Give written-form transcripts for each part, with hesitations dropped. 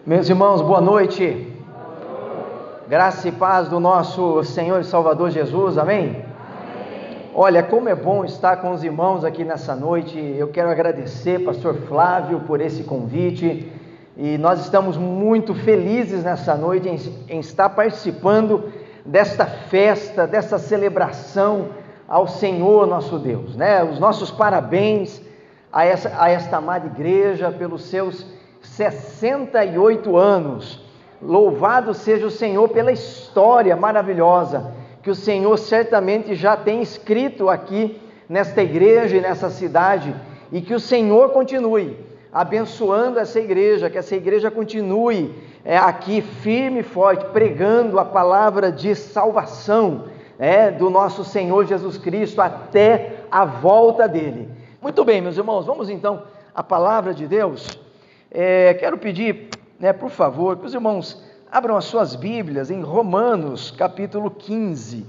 Meus irmãos, boa noite. Graça e paz do nosso Senhor e Salvador Jesus, amém? Olha, como é bom estar com os irmãos aqui nessa noite. Eu quero agradecer, pastor Flávio, por esse convite, e nós estamos muito felizes nessa noite em estar participando desta festa, dessa celebração ao Senhor nosso Deus, né? Os nossos parabéns a esta amada igreja pelos seus 68 anos. Louvado seja o Senhor pela história maravilhosa que o Senhor certamente já tem escrito aqui nesta igreja e nessa cidade, e que o Senhor continue abençoando essa igreja, que essa igreja continue aqui firme e forte, pregando a palavra de salvação do nosso Senhor Jesus Cristo até a volta dele. Muito bem, meus irmãos, vamos então à palavra de Deus. Quero pedir, por favor, que os irmãos abram as suas Bíblias em Romanos capítulo 15,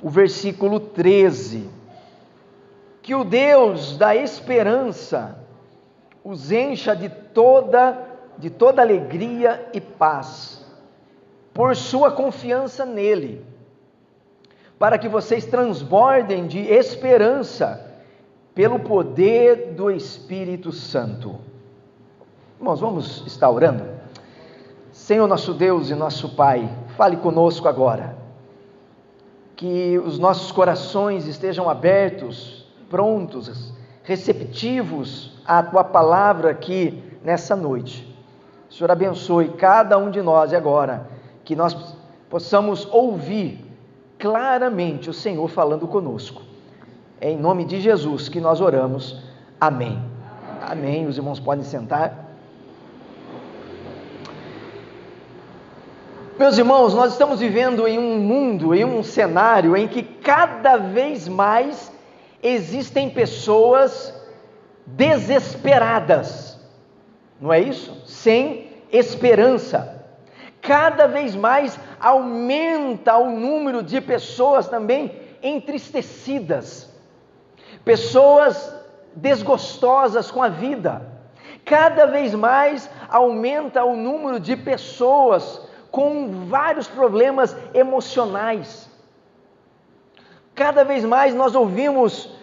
o versículo 13. Que o Deus da esperança os encha de toda alegria e paz, por sua confiança nele, para que vocês transbordem de esperança pelo poder do Espírito Santo. Irmãos, vamos estar orando? Senhor nosso Deus e nosso Pai, fale conosco agora, que os nossos corações estejam abertos, prontos, receptivos à Tua palavra aqui nessa noite. Senhor, abençoe cada um de nós e agora, que nós possamos ouvir claramente o Senhor falando conosco. É em nome de Jesus que nós oramos, amém. Amém, os irmãos podem sentar. Meus irmãos, nós estamos vivendo em um mundo, em um cenário em que cada vez mais existem pessoas desesperadas, não é isso? Sem esperança. Cada vez mais aumenta o número de pessoas também entristecidas, pessoas desgostosas com a vida. Cada vez mais aumenta o número de pessoas com vários problemas emocionais. Cada vez mais nós ouvimos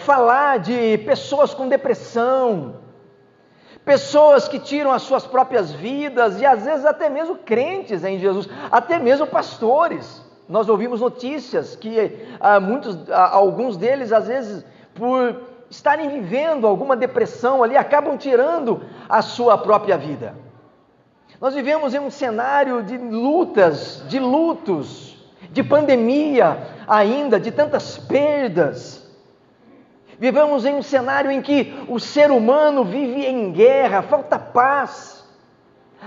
falar de pessoas com depressão, pessoas que tiram as suas próprias vidas, e às vezes até mesmo crentes em Jesus, até mesmo pastores. Nós ouvimos notícias que alguns deles, às vezes, por estarem vivendo alguma depressão ali, acabam tirando a sua própria vida. Nós vivemos em um cenário de lutas, de lutos, de pandemia ainda, de tantas perdas. Vivemos em um cenário em que o ser humano vive em guerra, falta paz.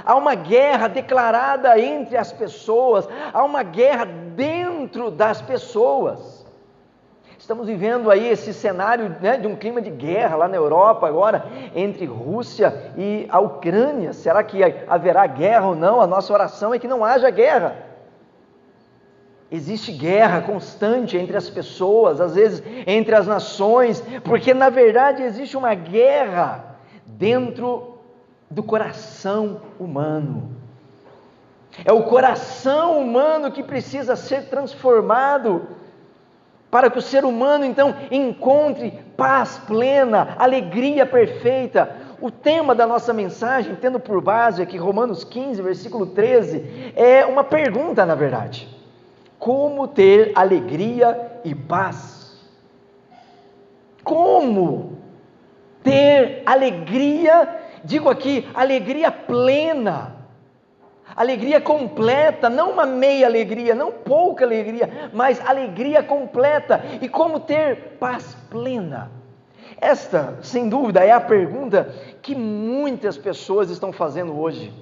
Há uma guerra declarada entre as pessoas, há uma guerra dentro das pessoas. Estamos vivendo aí esse cenário de um clima de guerra lá na Europa agora, entre Rússia e a Ucrânia. Será que haverá guerra ou não? A nossa oração é que não haja guerra. Existe guerra constante entre as pessoas, às vezes entre as nações, porque na verdade existe uma guerra dentro do coração humano. É o coração humano que precisa ser transformado, para que o ser humano então encontre paz plena, alegria perfeita. O tema da nossa mensagem, tendo por base aqui Romanos 15, versículo 13, é uma pergunta na verdade: como ter alegria e paz? Como ter alegria, digo aqui, alegria plena, alegria completa, não uma meia alegria, não pouca alegria, mas alegria completa. E como ter paz plena? Esta, sem dúvida, é a pergunta que muitas pessoas estão fazendo hoje.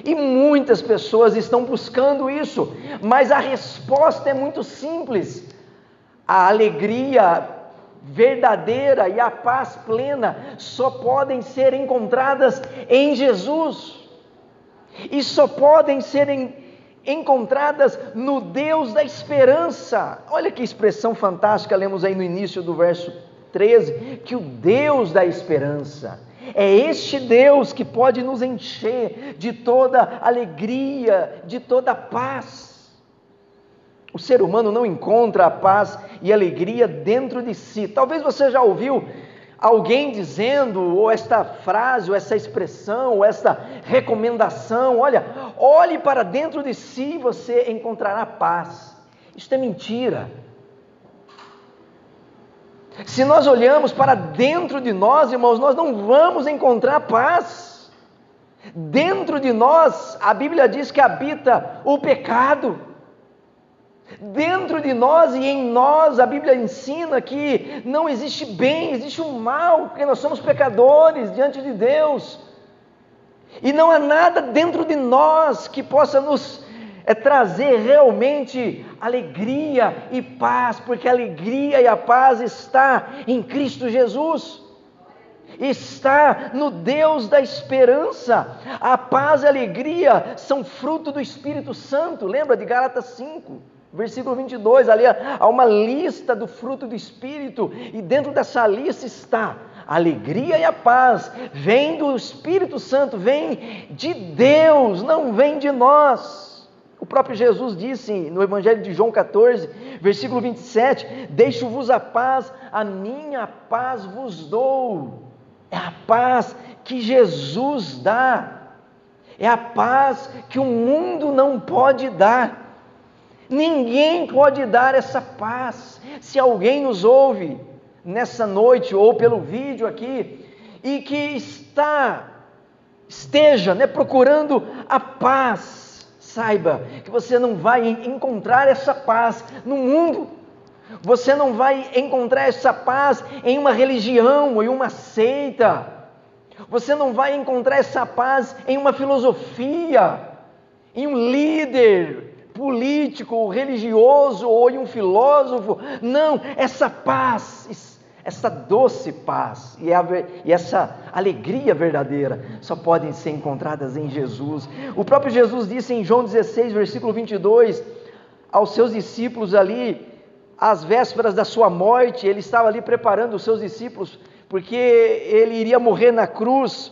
E muitas pessoas estão buscando isso, mas a resposta é muito simples. A alegria verdadeira e a paz plena só podem ser encontradas em Jesus. E só podem ser encontradas no Deus da esperança. Olha que expressão fantástica, lemos aí no início do verso 13, que o Deus da esperança É este Deus que pode nos encher de toda alegria, de toda paz. O ser humano não encontra a paz e alegria dentro de si. Talvez você já ouviu alguém dizendo, ou esta frase, ou essa expressão, ou esta recomendação: olhe para dentro de si e você encontrará paz. Isso é mentira. Se nós olhamos para dentro de nós, irmãos, nós não vamos encontrar paz. Dentro de nós, a Bíblia diz que habita o pecado. Dentro de nós e em nós, a Bíblia ensina que não existe bem, existe o mal, porque nós somos pecadores diante de Deus. E não há nada dentro de nós que possa nos trazer realmente alegria e paz, porque a alegria e a paz está em Cristo Jesus, está no Deus da esperança. A paz e a alegria são fruto do Espírito Santo. Lembra de Gálatas 5, versículo 22, ali há uma lista do fruto do Espírito, e dentro dessa lista está a alegria e a paz, vem do Espírito Santo, vem de Deus, não vem de nós. O próprio Jesus disse no Evangelho de João 14, versículo 27, deixo-vos a paz, a minha paz vos dou. É a paz que Jesus dá, é a paz que o mundo não pode dar. Ninguém pode dar essa paz. Se alguém nos ouve nessa noite ou pelo vídeo aqui e que esteja procurando a paz, saiba que você não vai encontrar essa paz no mundo. Você não vai encontrar essa paz em uma religião ou em uma seita. Você não vai encontrar essa paz em uma filosofia, em um líder político, religioso ou em um filósofo. Não, essa paz, essa doce paz e essa alegria verdadeira só podem ser encontradas em Jesus. O próprio Jesus disse em João 16, versículo 22, aos seus discípulos ali, às vésperas da sua morte, ele estava ali preparando os seus discípulos, porque ele iria morrer na cruz,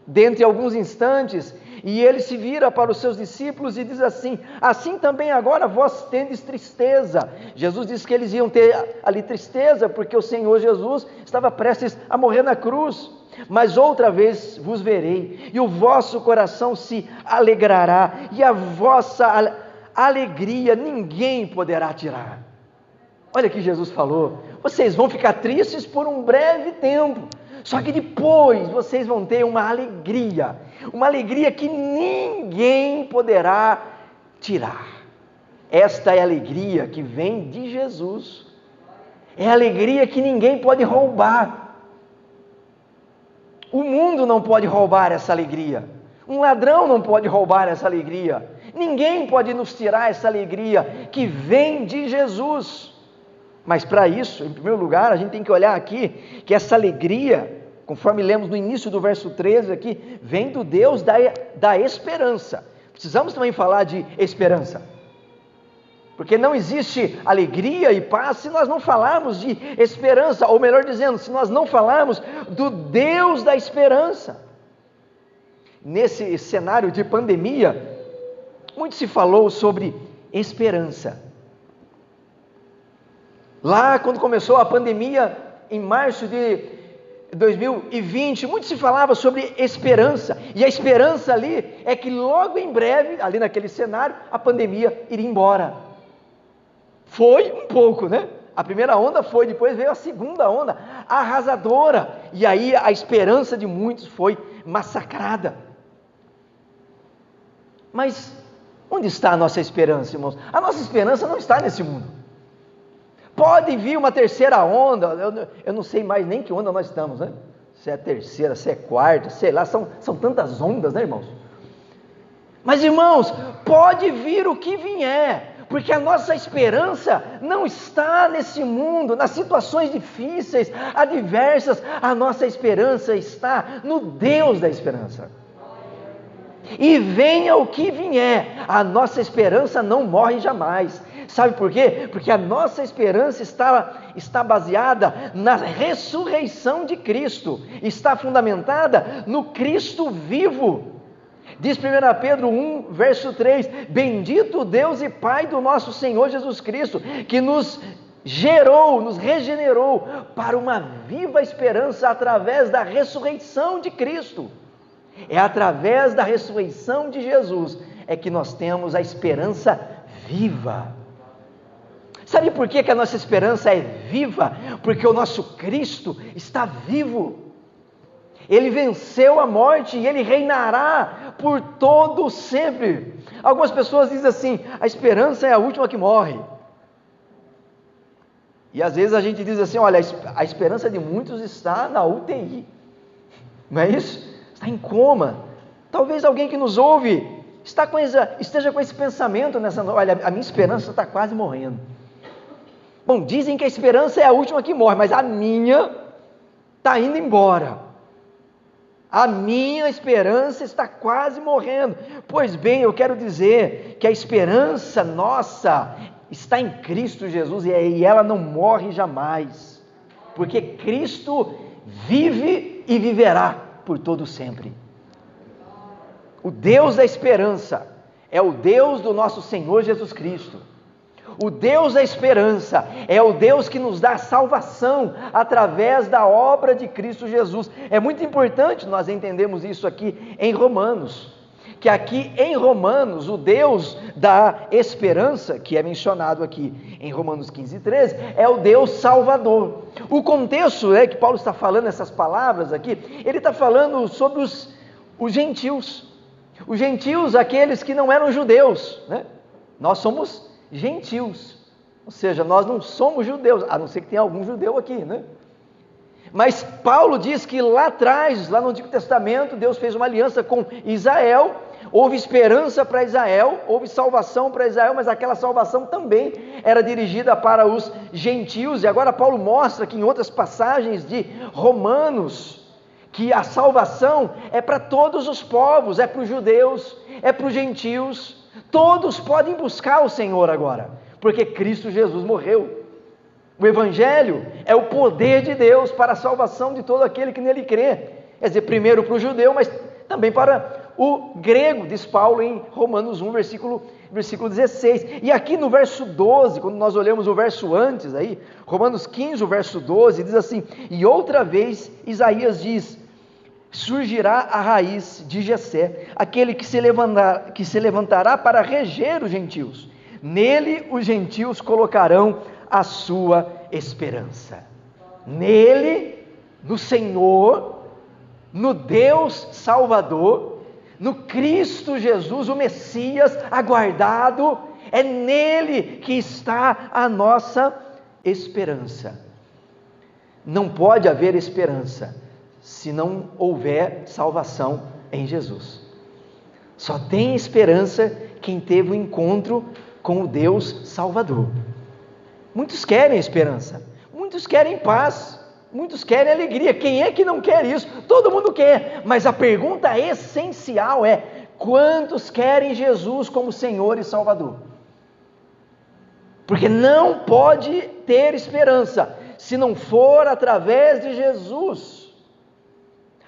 dentre alguns instantes, e ele se vira para os seus discípulos e diz assim: assim também agora vós tendes tristeza. Jesus disse que eles iam ter ali tristeza, porque o Senhor Jesus estava prestes a morrer na cruz. Mas outra vez vos verei, e o vosso coração se alegrará, e a vossa alegria ninguém poderá tirar. Olha o que Jesus falou: vocês vão ficar tristes por um breve tempo, só que depois vocês vão ter uma alegria que ninguém poderá tirar. Esta é a alegria que vem de Jesus, é a alegria que ninguém pode roubar. O mundo não pode roubar essa alegria, um ladrão não pode roubar essa alegria, ninguém pode nos tirar essa alegria que vem de Jesus. Mas para isso, em primeiro lugar, a gente tem que olhar aqui, que essa alegria, conforme lemos no início do verso 13 aqui, vem do Deus da esperança. Precisamos também falar de esperança, porque não existe alegria e paz se nós não falarmos de esperança, ou melhor dizendo, se nós não falarmos do Deus da esperança. Nesse cenário de pandemia, muito se falou sobre esperança. Lá quando começou a pandemia, em março de 2020, muito se falava sobre esperança, e a esperança ali é que logo em breve, ali naquele cenário, a pandemia iria embora. Foi um pouco, né? A primeira onda foi, depois veio a segunda onda, arrasadora, e aí a esperança de muitos foi massacrada. Mas onde está a nossa esperança, irmãos? A nossa esperança não está nesse mundo. Pode vir uma terceira onda, eu não sei mais nem que onda nós estamos, né? Se é a terceira, se é a quarta, sei lá, são tantas ondas, né, irmãos? Mas, irmãos, pode vir o que vier, porque a nossa esperança não está nesse mundo, nas situações difíceis, adversas. A nossa esperança está no Deus da esperança. E venha o que vier, a nossa esperança não morre jamais. Sabe por quê? Porque a nossa esperança está baseada na ressurreição de Cristo, está fundamentada no Cristo vivo. Diz 1 Pedro 1, verso 3, bendito Deus e Pai do nosso Senhor Jesus Cristo, que nos gerou, nos regenerou para uma viva esperança através da ressurreição de Cristo. É através da ressurreição de Jesus é que nós temos a esperança viva. Sabe por que a nossa esperança é viva? Porque o nosso Cristo está vivo. Ele venceu a morte e Ele reinará por todo sempre. Algumas pessoas dizem assim, a esperança é a última que morre. E às vezes a gente diz assim, olha, a esperança de muitos está na UTI. Não é isso? Está em coma. Talvez alguém que nos ouve esteja com esse pensamento nessa noite, olha, a minha esperança está quase morrendo. Bom, dizem que a esperança é a última que morre, mas a minha está indo embora. A minha esperança está quase morrendo. Pois bem, eu quero dizer que a esperança nossa está em Cristo Jesus e ela não morre jamais, porque Cristo vive e viverá por todo sempre. O Deus da esperança é o Deus do nosso Senhor Jesus Cristo. O Deus da esperança é o Deus que nos dá salvação através da obra de Cristo Jesus. É muito importante nós entendermos isso aqui em Romanos, que aqui em Romanos, o Deus da esperança, que é mencionado aqui em Romanos 15:13, é o Deus Salvador. O contexto que Paulo está falando essas palavras aqui, ele está falando sobre os gentios. Os gentios, aqueles que não eram judeus, né? Nós somos gentios, ou seja, nós não somos judeus, a não ser que tenha algum judeu aqui, né? Mas Paulo diz que lá atrás, lá no Antigo Testamento, Deus fez uma aliança com Israel, houve esperança para Israel, houve salvação para Israel, mas aquela salvação também era dirigida para os gentios, e agora Paulo mostra que em outras passagens de Romanos, que a salvação é para todos os povos, é para os judeus, é para os gentios, todos podem buscar o Senhor agora, porque Cristo Jesus morreu. O Evangelho é o poder de Deus para a salvação de todo aquele que nele crê, quer dizer, primeiro para o judeu, mas também para o grego, diz Paulo em Romanos 1, versículo 16, e aqui no verso 12, quando nós olhamos o verso antes aí, Romanos 15, o verso 12, diz assim, e outra vez Isaías diz, surgirá a raiz de Jessé, aquele que se levantará para reger os gentios, nele os gentios colocarão a sua esperança, nele, no Senhor, no Deus Salvador, no Cristo Jesus, o Messias aguardado, é nele que está a nossa esperança. Não pode haver esperança se não houver salvação em Jesus. Só tem esperança quem teve o encontro com o Deus Salvador. Muitos querem esperança, muitos querem paz, muitos querem alegria. Quem é que não quer isso? Todo mundo quer, mas a pergunta essencial é: quantos querem Jesus como Senhor e Salvador? Porque não pode ter esperança se não for através de Jesus.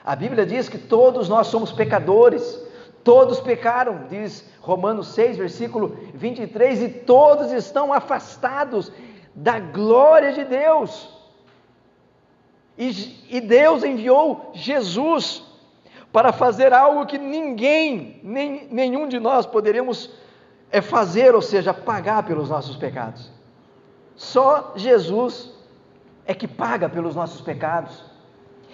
A Bíblia diz que todos nós somos pecadores, todos pecaram, diz Romanos 6, versículo 23, e todos estão afastados da glória de Deus. E Deus enviou Jesus para fazer algo que nenhum de nós poderíamos fazer, ou seja, pagar pelos nossos pecados. Só Jesus é que paga pelos nossos pecados.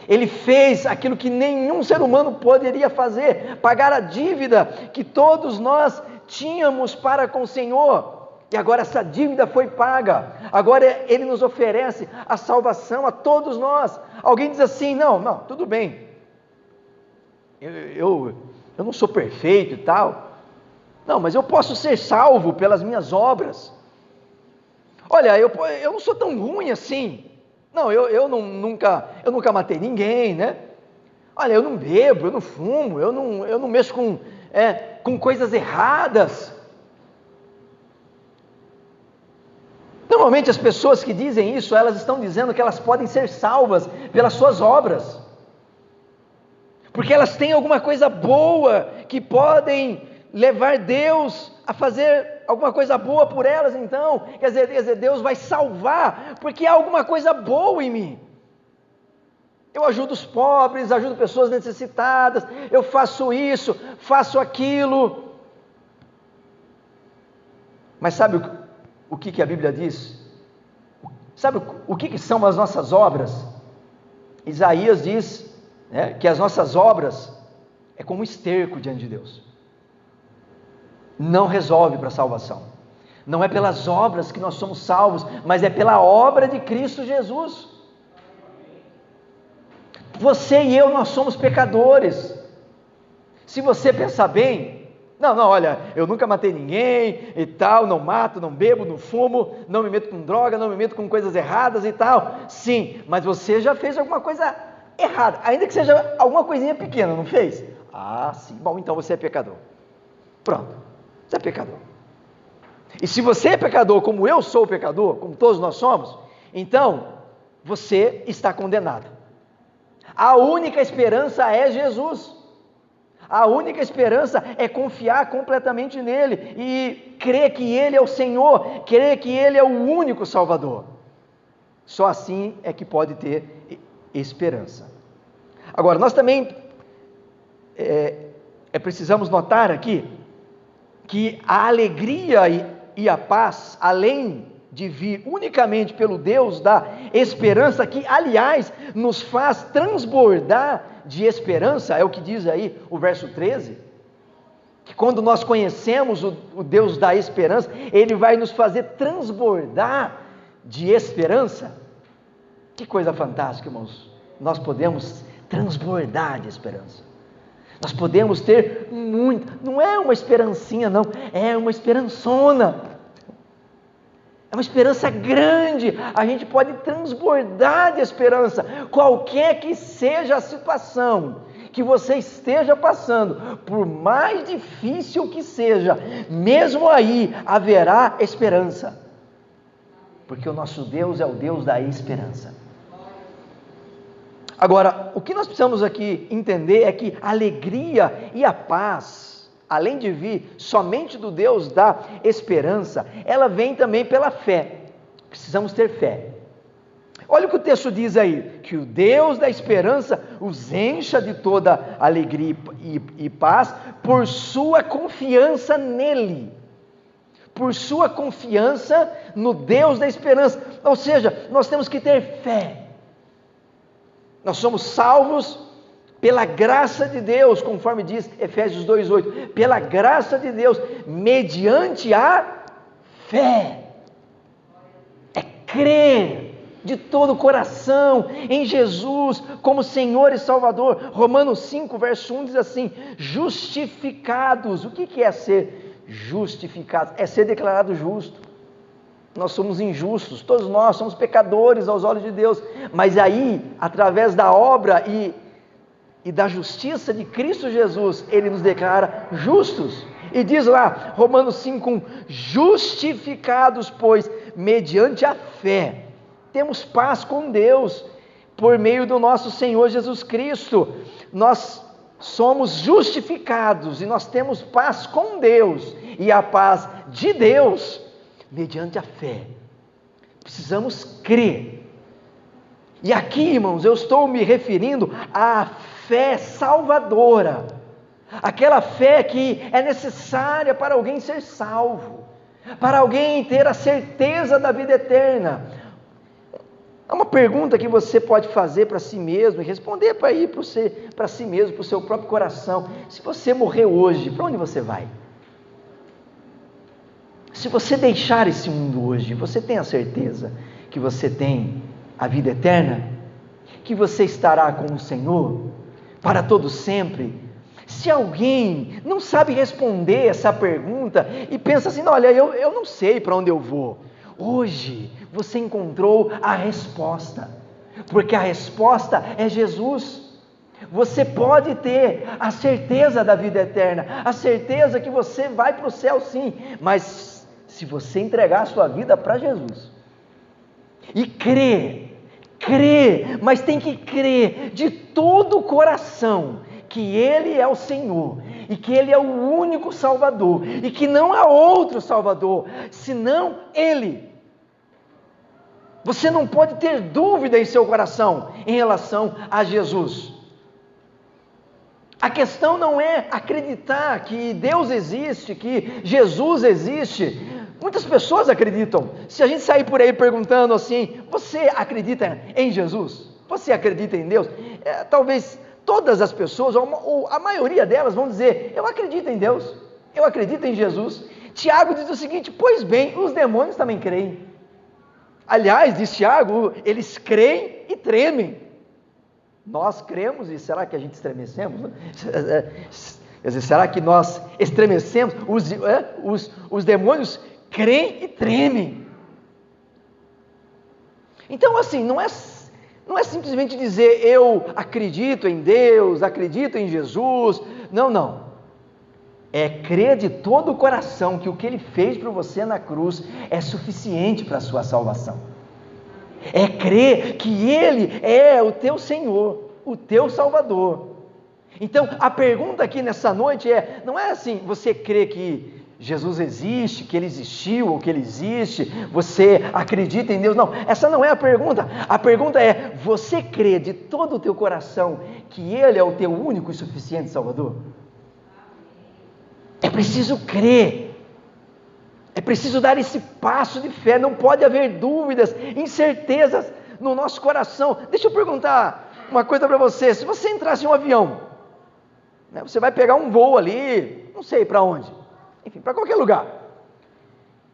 Ele fez aquilo que nenhum ser humano poderia fazer, pagar a dívida que todos nós tínhamos para com o Senhor. E agora essa dívida foi paga, agora Ele nos oferece a salvação a todos nós. Alguém diz assim, não, tudo bem, eu não sou perfeito e tal, não, mas eu posso ser salvo pelas minhas obras. Olha, eu não sou tão ruim assim, não, eu nunca matei ninguém, né? Olha, eu não bebo, eu não fumo, eu não mexo com coisas erradas. Normalmente as pessoas que dizem isso, elas estão dizendo que elas podem ser salvas pelas suas obras, porque elas têm alguma coisa boa, que podem levar Deus a fazer alguma coisa boa por elas. Então, quer dizer, Deus vai salvar, porque há alguma coisa boa em mim. Eu ajudo os pobres, ajudo pessoas necessitadas, eu faço isso, faço aquilo. Mas sabe o que a Bíblia diz? Sabe o que são as nossas obras? Isaías diz, né, que as nossas obras é como esterco diante de Deus. Não resolve para a salvação. Não é pelas obras que nós somos salvos, mas é pela obra de Cristo Jesus. Você e eu, nós somos pecadores. Se você pensar bem, não, olha, eu nunca matei ninguém e tal, não mato, não bebo, não fumo, não me meto com droga, não me meto com coisas erradas e tal. Sim, mas você já fez alguma coisa errada, ainda que seja alguma coisinha pequena, não fez? Ah, sim, bom, então você é pecador. Pronto, você é pecador. E se você é pecador, como eu sou pecador, como todos nós somos, então você está condenado. A única esperança é Jesus. A única esperança é confiar completamente nele e crer que ele é o Senhor, crer que ele é o único Salvador. Só assim é que pode ter esperança. Agora, nós também precisamos notar aqui que a alegria e a paz, além de vir unicamente pelo Deus da esperança, que aliás nos faz transbordar de esperança, é o que diz aí o verso 13, que quando nós conhecemos o Deus da esperança, ele vai nos fazer transbordar de esperança. Que coisa fantástica, irmãos, nós podemos transbordar de esperança, nós podemos ter muito, não é uma esperancinha não, é uma esperançona, é uma esperança grande. A gente pode transbordar de esperança, qualquer que seja a situação que você esteja passando, por mais difícil que seja, mesmo aí haverá esperança, porque o nosso Deus é o Deus da esperança. Agora, o que nós precisamos aqui entender é que a alegria e a paz, além de vir somente do Deus da esperança, ela vem também pela fé. Precisamos ter fé. Olha o que o texto diz aí, que o Deus da esperança os encha de toda alegria e paz, por sua confiança nele, por sua confiança no Deus da esperança. Ou seja, nós temos que ter fé. Nós somos salvos pela graça de Deus, conforme diz Efésios 2:8, pela graça de Deus, mediante a fé. É crer de todo o coração em Jesus como Senhor e Salvador. Romanos 5, verso 1 diz assim: justificados. O que é ser justificados? É ser declarado justo. Nós somos injustos, todos nós somos pecadores aos olhos de Deus, mas aí, através da obra e da justiça de Cristo Jesus, ele nos declara justos. E diz lá, Romanos 5:1, justificados, pois, mediante a fé, temos paz com Deus, por meio do nosso Senhor Jesus Cristo. Nós somos justificados e nós temos paz com Deus, e a paz de Deus mediante a fé. Precisamos crer. E aqui, irmãos, eu estou me referindo à fé salvadora, aquela fé que é necessária para alguém ser salvo, para alguém ter a certeza da vida eterna. É uma pergunta que você pode fazer para si mesmo e responder para si mesmo, para o seu próprio coração: se você morrer hoje, para onde você vai? Se você deixar esse mundo hoje, você tem a certeza que você tem a vida eterna? Que você estará com o Senhor para todo sempre? Se alguém não sabe responder essa pergunta e pensa assim: olha, eu não sei para onde eu vou, hoje você encontrou a resposta, porque a resposta é Jesus. Você pode ter a certeza da vida eterna, a certeza que você vai para o céu sim, mas se você entregar a sua vida para Jesus, e crer, mas tem que crer de todo o coração que Ele é o Senhor, e que Ele é o único Salvador, e que não há outro Salvador, senão Ele. Você não pode ter dúvida em seu coração em relação a Jesus. A questão não é acreditar que Deus existe, que Jesus existe. Muitas pessoas acreditam. Se a gente sair por aí perguntando assim, você acredita em Jesus? Você acredita em Deus? Talvez todas as pessoas, ou a maioria delas vão dizer, eu acredito em Deus, eu acredito em Jesus. Tiago diz o seguinte, pois bem, os demônios também creem. Aliás, diz Tiago, eles creem e tremem. Nós cremos e será que a gente estremecemos? Quer dizer, será que nós estremecemos? Os demônios creem e tremem. Então assim, não é simplesmente dizer eu acredito em Deus, acredito em Jesus. Não. É crer de todo o coração que o que Ele fez por você na cruz é suficiente para a sua salvação. É crer que Ele é o teu Senhor, o teu Salvador. Então, a pergunta aqui nessa noite não é assim, você crê que Jesus existe, que Ele existiu ou que Ele existe, você acredita em Deus? Não, essa não é a pergunta. A pergunta é, você crê de todo o teu coração que Ele é o teu único e suficiente Salvador? É preciso crer. É preciso dar esse passo de fé, não pode haver dúvidas, incertezas no nosso coração. Deixa eu perguntar uma coisa para você, se você entrasse em um avião, né, você vai pegar um voo ali, não sei para onde, enfim, para qualquer lugar,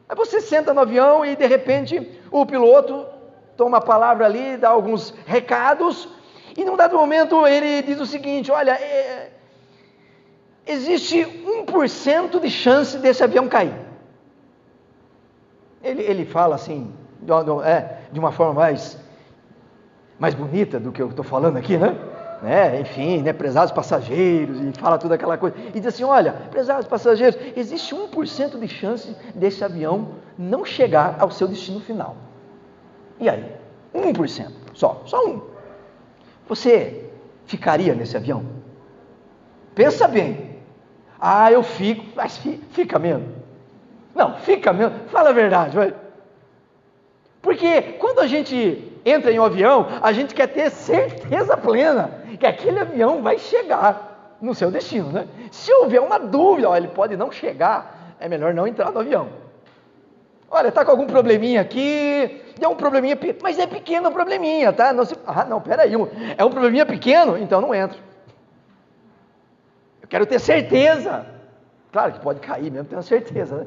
aí você senta no avião e de repente o piloto toma a palavra ali, dá alguns recados, e num dado momento ele diz o seguinte, olha, existe 1% de chance desse avião cair. Ele fala assim, de uma forma mais bonita do que eu estou falando aqui, né? Enfim, prezados passageiros, e fala toda aquela coisa, e diz assim, olha, prezados passageiros, existe 1% de chance desse avião não chegar ao seu destino final. E aí? 1%, só 1. Você ficaria nesse avião? Pensa bem. Eu fico, mas fica mesmo. Não, fica mesmo, fala a verdade, vai. Porque quando a gente entra em um avião, a gente quer ter certeza plena que aquele avião vai chegar no seu destino, né? Se houver uma dúvida, ele pode não chegar, é melhor não entrar no avião. Olha, está com algum probleminha aqui, é um probleminha, mas é pequeno o probleminha, tá? Não, peraí, é um probleminha pequeno, então não entro. Eu quero ter certeza. Claro que pode cair mesmo, tenho certeza, né?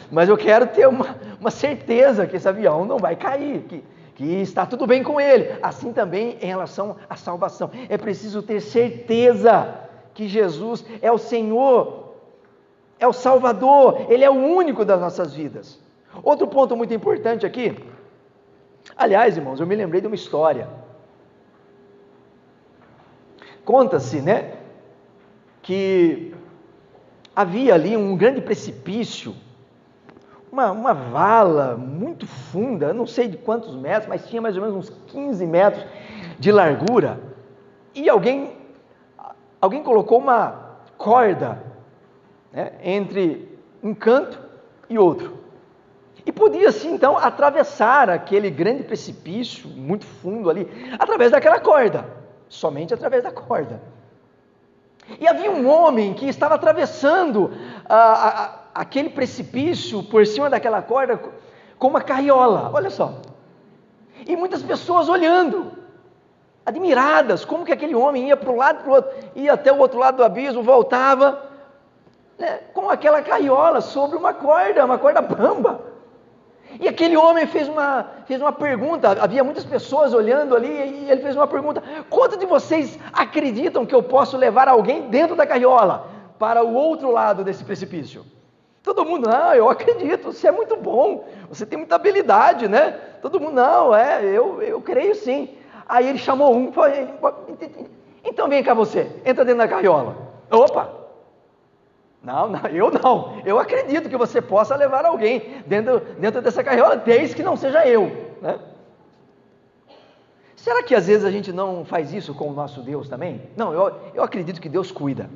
Mas eu quero ter uma certeza que esse avião não vai cair, que está tudo bem com ele. Assim também em relação à salvação. É preciso ter certeza que Jesus é o Senhor, é o Salvador, Ele é o único das nossas vidas. Outro ponto muito importante aqui, aliás, irmãos, eu me lembrei de uma história. Conta-se, que havia ali um grande precipício, uma vala muito funda, eu não sei de quantos metros, mas tinha mais ou menos uns 15 metros de largura, e alguém colocou uma corda, entre um canto e outro, e podia-se então atravessar aquele grande precipício, muito fundo ali, através daquela corda, somente através da corda. E havia um homem que estava atravessando aquele precipício por cima daquela corda com uma carriola, olha só. E muitas pessoas olhando, admiradas, como que aquele homem ia para um lado e para o outro, ia até o outro lado do abismo, voltava, com aquela carriola sobre uma corda bamba. E aquele homem fez uma pergunta, havia muitas pessoas olhando ali, e ele fez uma pergunta, quantos de vocês acreditam que eu posso levar alguém dentro da carriola, para o outro lado desse precipício? Todo mundo, não, eu acredito, você é muito bom, você tem muita habilidade, Todo mundo, não, eu creio sim. Aí ele chamou um, falou, então vem cá você, entra dentro da carriola. Opa! Não, eu acredito que você possa levar alguém dentro dessa carriola, desde que não seja eu. né? Será que às vezes a gente não faz isso com o nosso Deus também? Não, eu acredito que Deus cuida.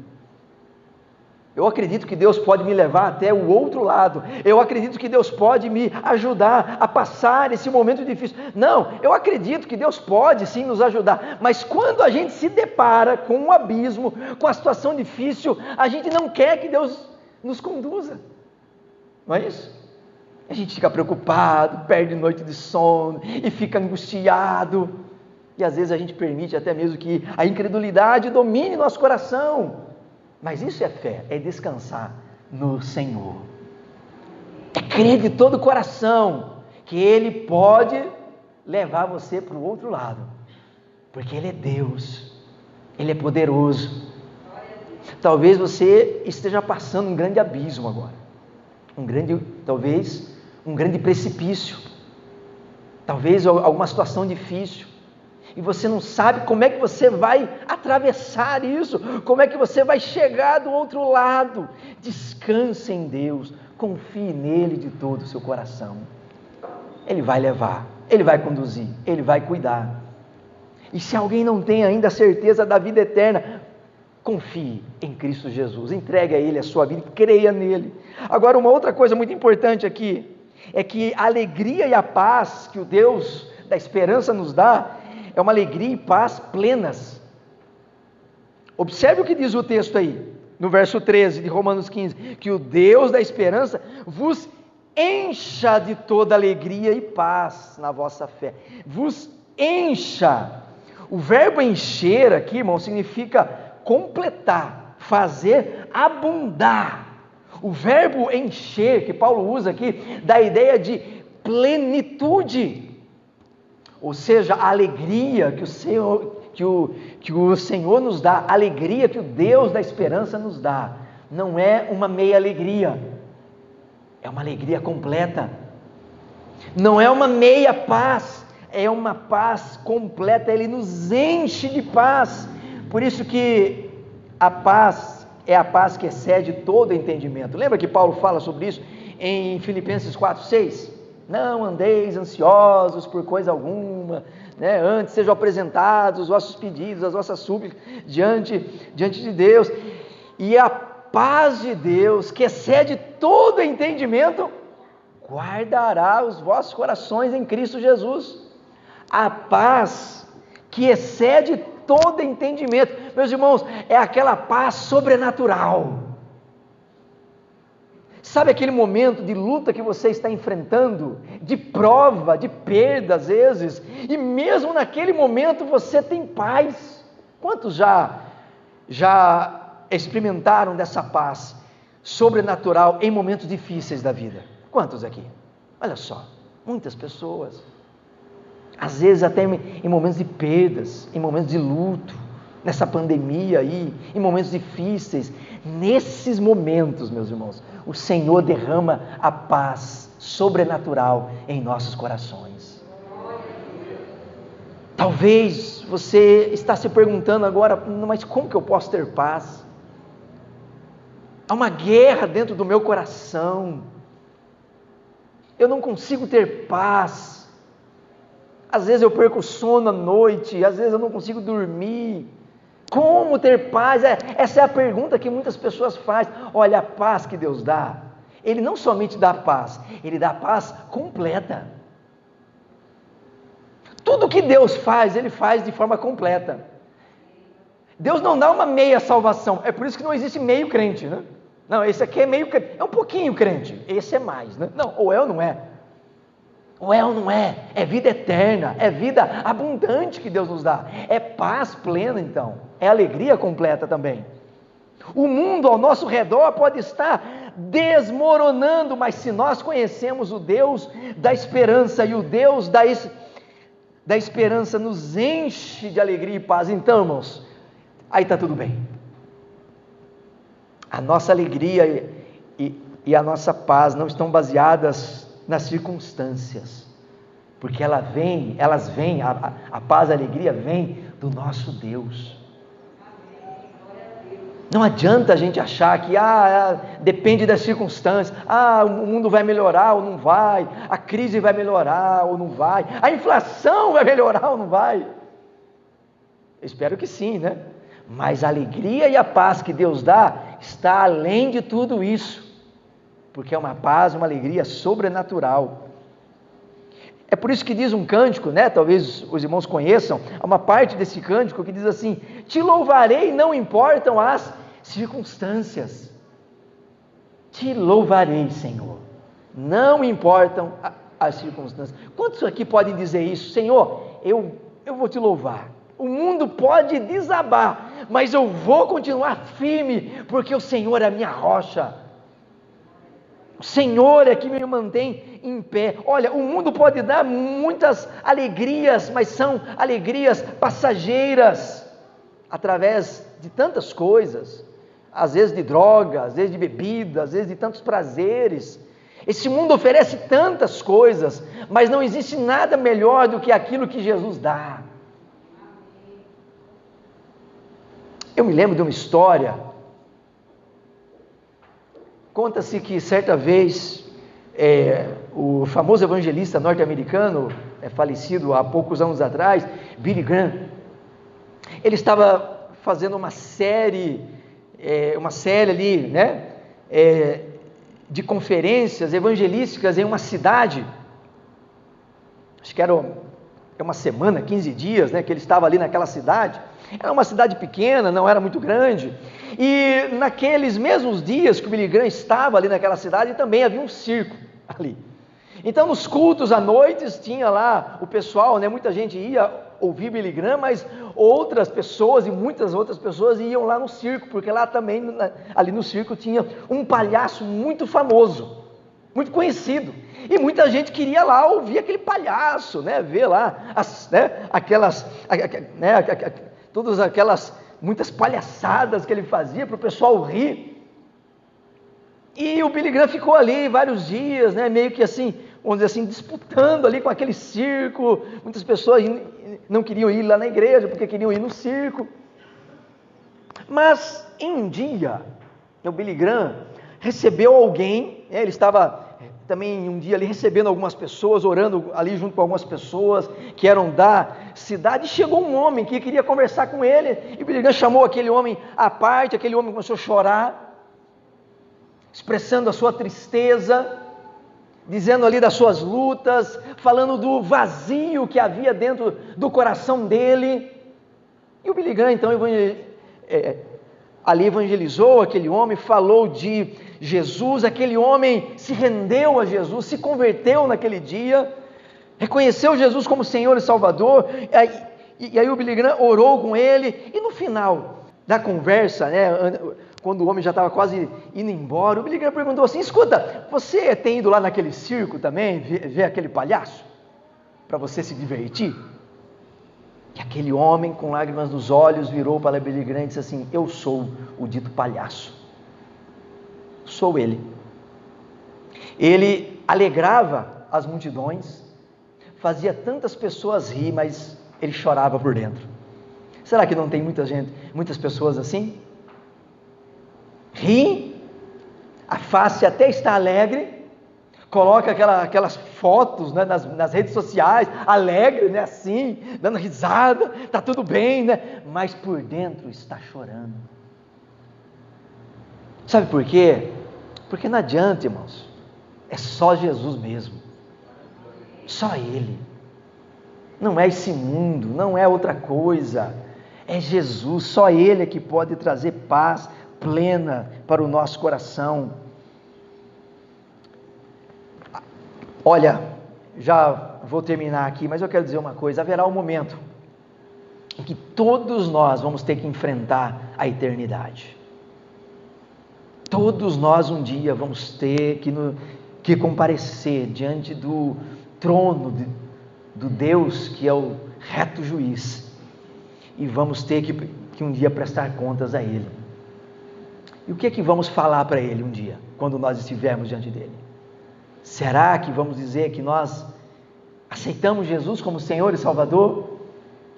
Eu acredito que Deus pode me levar até o outro lado. Eu acredito que Deus pode me ajudar a passar esse momento difícil. Não, eu acredito que Deus pode sim nos ajudar. Mas quando a gente se depara com um abismo, com a situação difícil, a gente não quer que Deus nos conduza. Não é isso? A gente fica preocupado, perde noite de sono e fica angustiado. E às vezes a gente permite até mesmo que a incredulidade domine nosso coração. Mas isso é fé, é descansar no Senhor. É crer de todo o coração que Ele pode levar você para o outro lado. Porque Ele é Deus, Ele é poderoso. Talvez você esteja passando um grande abismo agora. Talvez um grande precipício. Talvez alguma situação difícil. E você não sabe como é que você vai atravessar isso, como é que você vai chegar do outro lado. Descanse em Deus, confie nele de todo o seu coração. Ele vai levar, Ele vai conduzir, Ele vai cuidar. E se alguém não tem ainda a certeza da vida eterna, confie em Cristo Jesus, entregue a Ele a sua vida, creia nele. Agora, uma outra coisa muito importante aqui, é que a alegria e a paz que o Deus da esperança nos dá, é uma alegria e paz plenas. Observe o que diz o texto aí, no verso 13 de Romanos 15, que o Deus da esperança vos encha de toda alegria e paz na vossa fé. Vos encha. O verbo encher aqui, irmão, significa completar, fazer abundar. O verbo encher, que Paulo usa aqui, dá a ideia de plenitude. Ou seja, a alegria que o Senhor nos dá, a alegria que o Deus da esperança nos dá, não é uma meia alegria, é uma alegria completa. Não é uma meia paz, é uma paz completa. Ele nos enche de paz. Por isso que a paz é a paz que excede todo entendimento. Lembra que Paulo fala sobre isso em Filipenses 4:6? Não andeis ansiosos por coisa alguma, né? Antes sejam apresentados os vossos pedidos, as vossas súplicas diante de Deus, e a paz de Deus, que excede todo entendimento, guardará os vossos corações em Cristo Jesus. A paz que excede todo entendimento, meus irmãos, é aquela paz sobrenatural. Sabe aquele momento de luta que você está enfrentando, de prova, de perda às vezes, e mesmo naquele momento você tem paz? Quantos já experimentaram dessa paz sobrenatural em momentos difíceis da vida? Quantos aqui? Olha só, muitas pessoas, às vezes até em momentos de perdas, em momentos de luto, nessa pandemia aí, em momentos difíceis. Nesses momentos, meus irmãos, o Senhor derrama a paz sobrenatural em nossos corações. Talvez você está se perguntando agora, mas como que eu posso ter paz? Há uma guerra dentro do meu coração, eu não consigo ter paz, às vezes eu perco o sono à noite, às vezes eu não consigo dormir. Como ter paz? Essa é a pergunta que muitas pessoas fazem. Olha, a paz que Deus dá, Ele não somente dá paz, Ele dá paz completa. Tudo que Deus faz, Ele faz de forma completa. Deus não dá uma meia salvação, é por isso que não existe meio crente, né? Não, esse aqui é meio crente, é um pouquinho crente, esse é mais, né? Não, ou é ou não é. Ou é ou não é, é vida eterna, é vida abundante que Deus nos dá, é paz plena então, é alegria completa também. O mundo ao nosso redor pode estar desmoronando, mas se nós conhecemos o Deus da esperança, e o Deus da esperança nos enche de alegria e paz, então, irmãos, aí está tudo bem. A nossa alegria e a nossa paz não estão baseadas nas circunstâncias, porque elas vêm, a paz, a alegria vem do nosso Deus. Não adianta a gente achar que depende das circunstâncias, o mundo vai melhorar ou não vai, a crise vai melhorar ou não vai, a inflação vai melhorar ou não vai. Eu espero que sim, né? Mas a alegria e a paz que Deus dá está além de tudo isso, porque é uma paz, uma alegria sobrenatural. É por isso que diz um cântico, né? Talvez os irmãos conheçam, há uma parte desse cântico que diz assim: te louvarei, não importam as circunstâncias. Te louvarei, Senhor, não importam as circunstâncias. Quantos aqui podem dizer isso? Senhor, eu vou te louvar. O mundo pode desabar, mas eu vou continuar firme, porque o Senhor é a minha rocha. O Senhor é que me mantém em pé. Olha, o mundo pode dar muitas alegrias, mas são alegrias passageiras, através de tantas coisas, às vezes de droga, às vezes de bebida, às vezes de tantos prazeres. Esse mundo oferece tantas coisas, mas não existe nada melhor do que aquilo que Jesus dá. Eu me lembro de uma história. Conta-se que certa vez, o famoso evangelista norte-americano, falecido há poucos anos atrás, Billy Graham, ele estava fazendo uma série ali, né, de conferências evangelísticas em uma cidade, acho que era uma semana, 15 dias, né, que ele estava ali naquela cidade. Era uma cidade pequena, não era muito grande, e naqueles mesmos dias que o Billy Graham estava ali naquela cidade, também havia um circo ali. Então nos cultos à noite tinha lá o pessoal, né, muita gente ia ouvir Billy Graham, mas outras pessoas e muitas outras pessoas iam lá no circo, porque lá também, ali no circo, tinha um palhaço muito famoso, muito conhecido, e muita gente queria lá ouvir aquele palhaço, né, ver lá todas aquelas muitas palhaçadas que ele fazia para o pessoal rir. E o Billy Graham ficou ali vários dias, né, meio que assim, vamos dizer assim, disputando ali com aquele circo. Muitas pessoas não queriam ir lá na igreja, porque queriam ir no circo. Mas em um dia, o Billy Graham recebeu alguém, ele estava também um dia ali recebendo algumas pessoas, orando ali junto com algumas pessoas que eram da cidade, e chegou um homem que queria conversar com ele, e Billy Graham chamou aquele homem à parte. Aquele homem começou a chorar, expressando a sua tristeza, dizendo ali das suas lutas, falando do vazio que havia dentro do coração dele. E o Billy Graham então ali evangelizou aquele homem, falou de Jesus. Aquele homem se rendeu a Jesus, se converteu naquele dia, reconheceu Jesus como Senhor e Salvador, e aí o Billy Graham orou com ele, e no final da conversa, né, quando o homem já estava quase indo embora, o Billy Graham perguntou assim: escuta, você tem ido lá naquele circo também, ver aquele palhaço, para você se divertir? E aquele homem com lágrimas nos olhos virou para Billy Graham e disse assim: eu sou o dito palhaço, sou ele. Ele alegrava as multidões, fazia tantas pessoas rir, mas ele chorava por dentro. Será que não tem muitas pessoas assim? Ri, a face até está alegre, coloca aquelas fotos, né, nas redes sociais, alegre, né, assim, dando risada, está tudo bem, né, mas por dentro está chorando. Sabe por quê? Porque não adianta, irmãos, é só Jesus mesmo, só Ele, não é esse mundo, não é outra coisa, é Jesus, só Ele é que pode trazer paz plena para o nosso coração. Olha, já vou terminar aqui, mas eu quero dizer uma coisa: haverá um momento em que todos nós vamos ter que enfrentar a eternidade. Todos nós um dia vamos ter que comparecer diante do trono do Deus que é o reto juiz, e vamos ter que um dia prestar contas a Ele. E o que é que vamos falar para Ele um dia, quando nós estivermos diante dEle? Será que vamos dizer que nós aceitamos Jesus como Senhor e Salvador?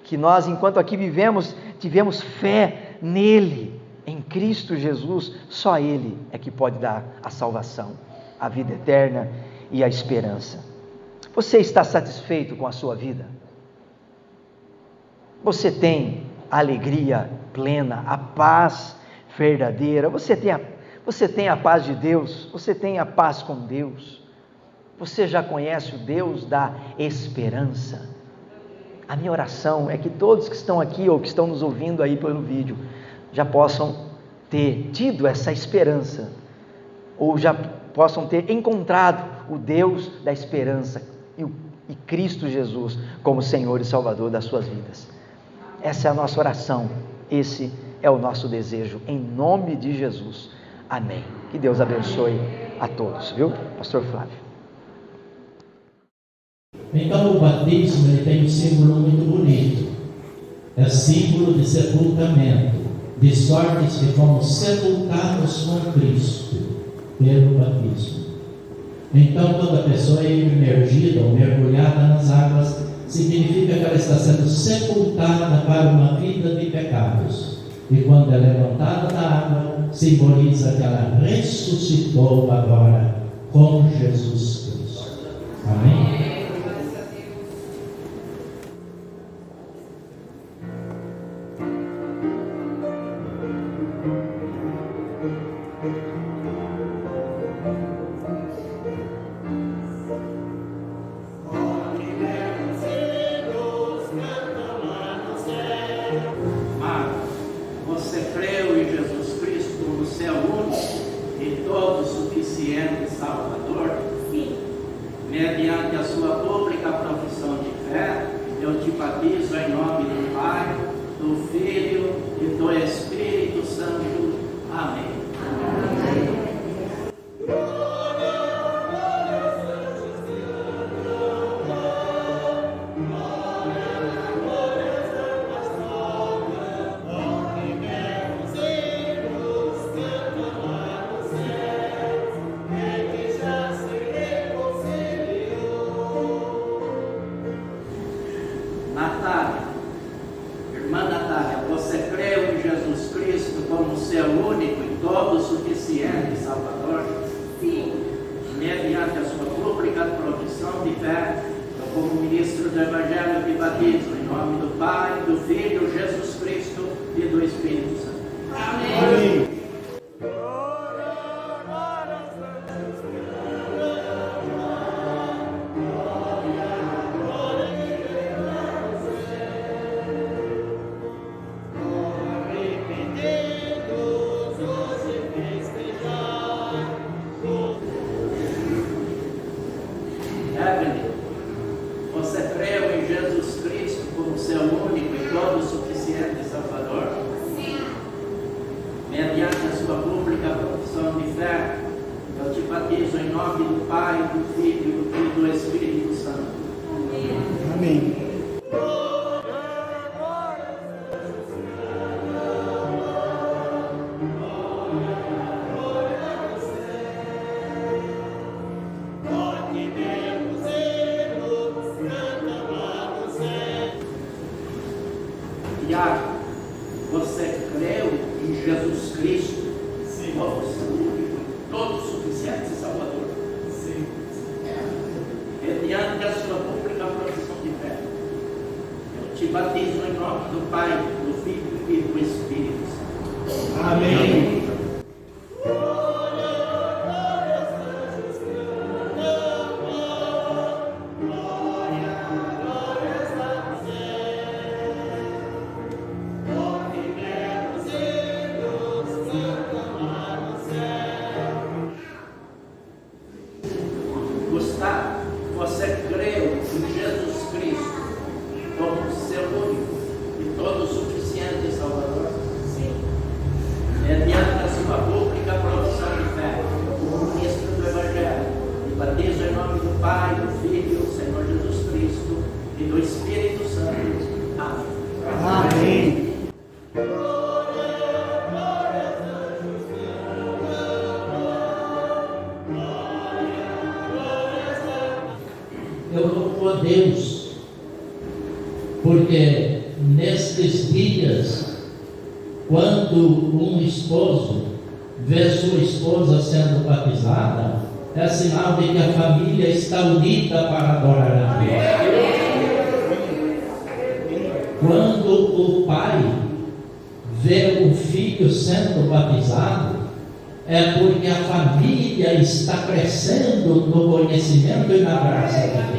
Que nós, enquanto aqui vivemos, tivemos fé nele, em Cristo Jesus, só Ele é que pode dar a salvação, a vida eterna e a esperança. Você está satisfeito com a sua vida? Você tem a alegria plena, a paz verdadeira? Você tem a paz de Deus? Você tem a paz com Deus? Você já conhece o Deus da esperança? A minha oração é que todos que estão aqui ou que estão nos ouvindo aí pelo vídeo já possam ter tido essa esperança, ou já possam ter encontrado o Deus da esperança e Cristo Jesus como Senhor e Salvador das suas vidas. Essa é a nossa oração, esse é o nosso desejo, em nome de Jesus. Amém. Que Deus abençoe a todos, viu, Pastor Flávio? Então o batismo ele tem um símbolo muito bonito, é símbolo de sepultamento, de sorte que fomos sepultados com Cristo pelo batismo. Então toda pessoa é imergida ou mergulhada nas águas, significa que ela está sendo sepultada para uma vida de pecados, e quando é levantada da água, simboliza que ela ressuscitou agora com Jesus Cristo. Amém? Mediante a sua pública profissão de fé, eu te batizo em nome do Pai, do Filho e do Espírito Santo. Amém. Natália, irmã Natália, você creu em Jesus Cristo como seu único e todo suficiente Salvador? Sim. Mediante a sua pública profissão de fé, eu como ministro do Evangelho te batizo em nome do Pai, do Filho, Jesus Cristo e do Espírito Santo. Amém. Amém. Você creu em Jesus Cristo como seu único e todo suficiente Salvador? Sim. Mediante a sua pública profissão de fé, eu te batizo em nome do Pai, do Filho e do Espírito Santo. Amém. Amém. Você creu em Jesus Cristo como seu único e todo suficiente Salvador? Sim. Mediante a sua pública profissão de fé, eu te batizo em nome do Pai, do Filho e do Espírito Santo. Amém. Gustavo, você creu em Jesus Cristo como seu único e todo suficiente Salvador? Sim. Mediante a sua pública profissão de fé, como ministro do Evangelho, e batizo em nome do Pai, do Filho, do Senhor Jesus Cristo e do Espírito Santo. Amém. Amém. Eu louvo a Deus, porque nestes dias Quando um esposo vê sua esposa sendo batizada, é sinal de que a família está unida para adorar a Deus. Quando o pai vê o filho sendo batizado, é porque a família está crescendo no conhecimento e na graça de Deus.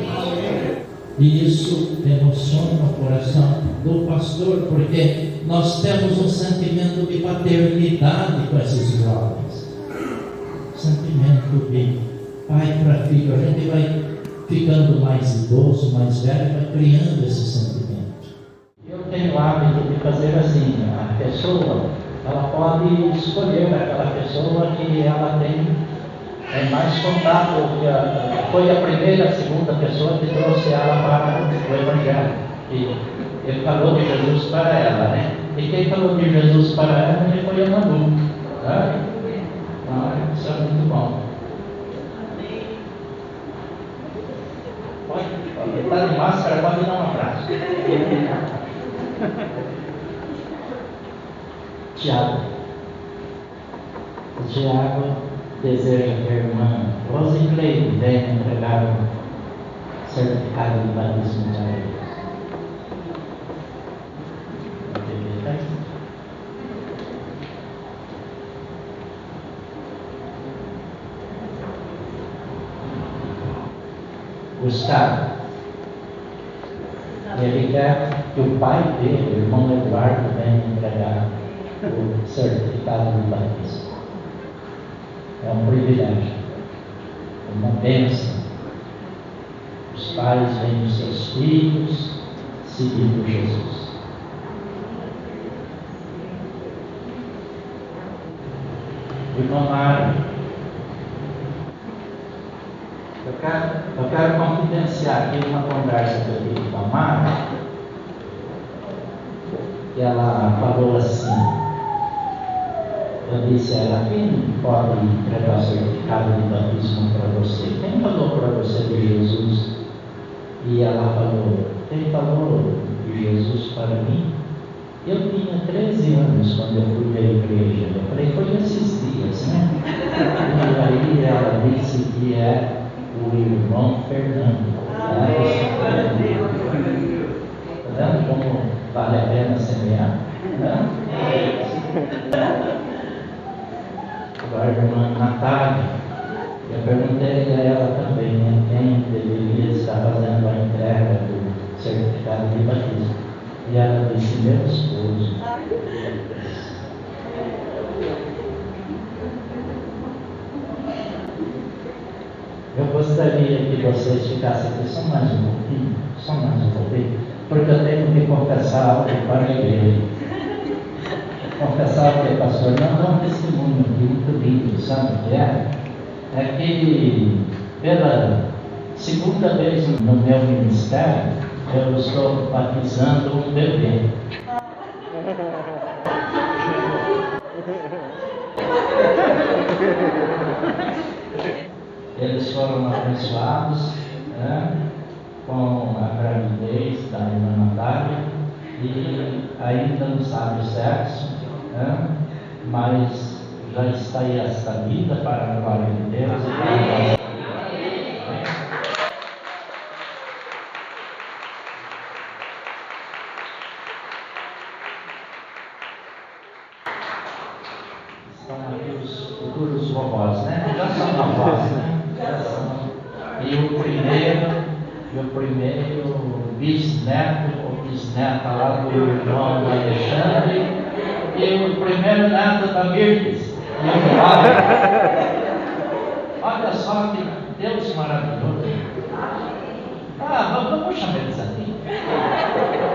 E isso emociona o coração do pastor, porque nós temos um sentimento de paternidade com esses jovens. Sentimento de pai para filho. A gente vai ficando mais idoso, mais velho, vai criando esse sentimento. Eu tenho o hábito de fazer assim: a pessoa, ela pode escolher aquela pessoa que ela tem mais contato, foi a primeira, a segunda pessoa que trouxe ela para o Evangelho. E ele falou de Jesus para ela, né? E quem falou de Jesus para ela, ele foi a Manu. Né? Isso é muito bom. Pode, está de máscara, pode dar um abraço. Tiago deseja que a irmã Rosilei venha entregar o certificado de batismo para ele. Gustavo, ele quer que o pai dele, o irmão Eduardo, venha entregar o certificado de batismo. É um privilégio, é uma bênção. Os pais veem os seus filhos seguindo Jesus. Irmão Mário, eu quero confidenciar aqui uma conversa que eu tive com a Mário, que ela falou assim. Eu disse a ela: quem pode entregar o certificado de batismo para você? Quem falou para você de Jesus? E ela falou: quem falou de Jesus para mim? Eu tinha 13 anos quando eu fui à igreja. Eu falei: foi esses dias, né? E aí ela disse que é o irmão Fernando. Está vendo como vale a pena semear? Agora, a irmã Natália, eu perguntei a ela também, né, quem deveria estar fazendo a entrega do certificado de batismo. E ela disse: meu esposo. Eu gostaria que vocês ficassem aqui só mais um pouquinho, porque eu tenho que confessar algo para a igreja. Confessar o que, pastor? Não, é um testemunho aqui muito lindo, sabe o que é? É que pela segunda vez no meu ministério, eu estou batizando um bebê. Eles foram abençoados, né, com a gravidez da irmã Natália, e ainda não sabe o sexo, né, mas já está aí esta vida para a glória de Deus e para a nossa. Estão aqui os futuros vovós, né? Já são vovós, né? E o primeiro bisneto ou bisneta lá do irmão Alexandre, e o primeiro neto da Mirtes. Olha só que Deus maravilhoso. Vamos chamar eles aqui.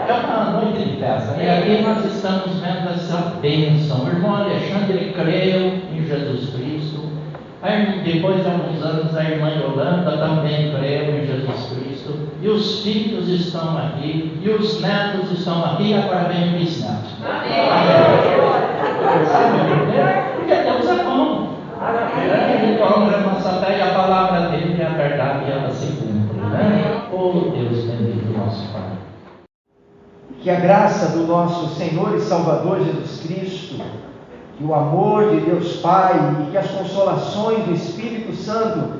É uma noite de festa. E aqui nós estamos vendo essa bênção. O irmão Alexandre creu em Jesus Cristo. Depois de alguns anos, a irmã Yolanda também creu em Jesus Cristo. E os filhos estão aqui. E os netos estão aqui. E agora vem o bisneto. Sabe por quê? Porque Deus é bom. Ele honra a nossa fé e a palavra dele é a verdade e ela se cumpre. Oh, Deus bendito, nosso Pai. que a graça do nosso Senhor e Salvador Jesus Cristo, que o amor de Deus Pai e que as consolações do Espírito Santo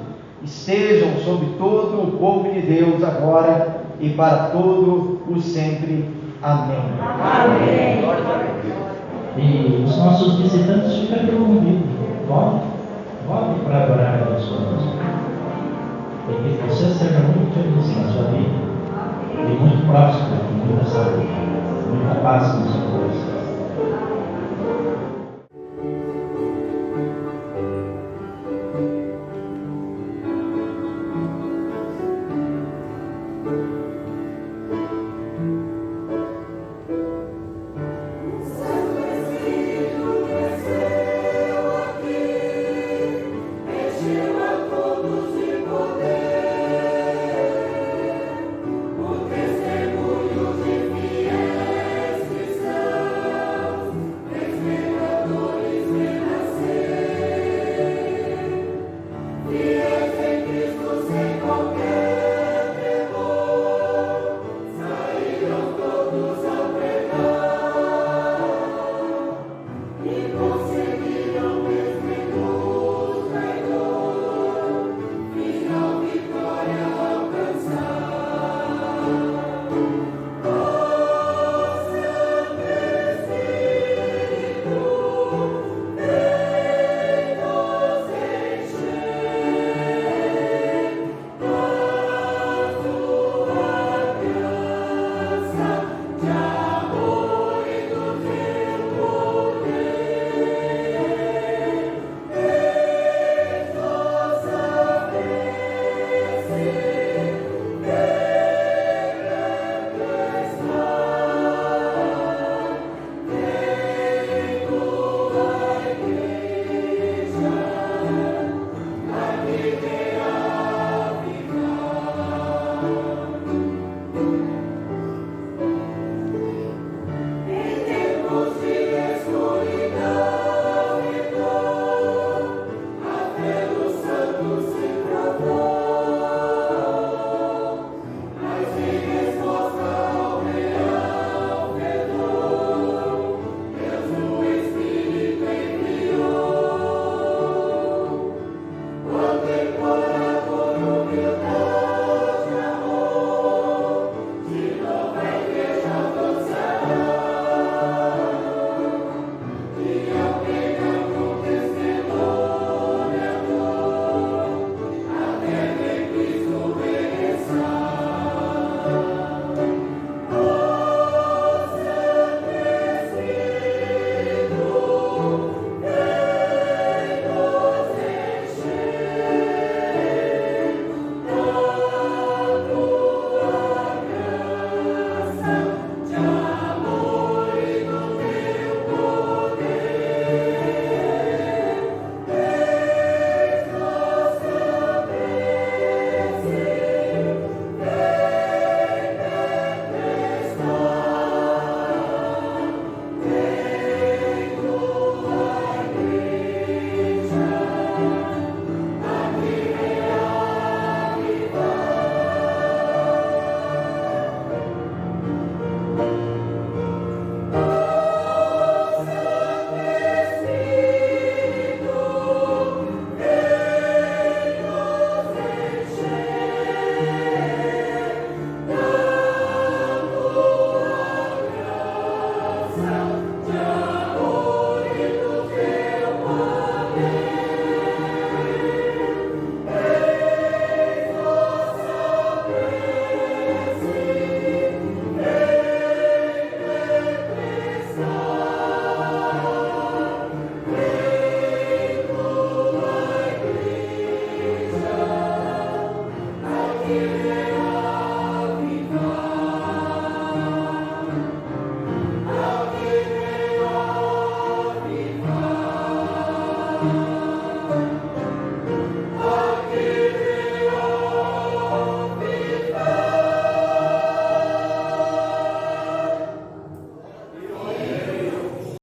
estejam sobre todo o povo de Deus agora e para todo o sempre. Amém. Amém. E os nossos visitantes ficam aqui comigo. Volte para adorar a Deus conosco. E que você seja muito feliz na sua vida. E muito próspero, com muita saúde, muita paz no seu coração.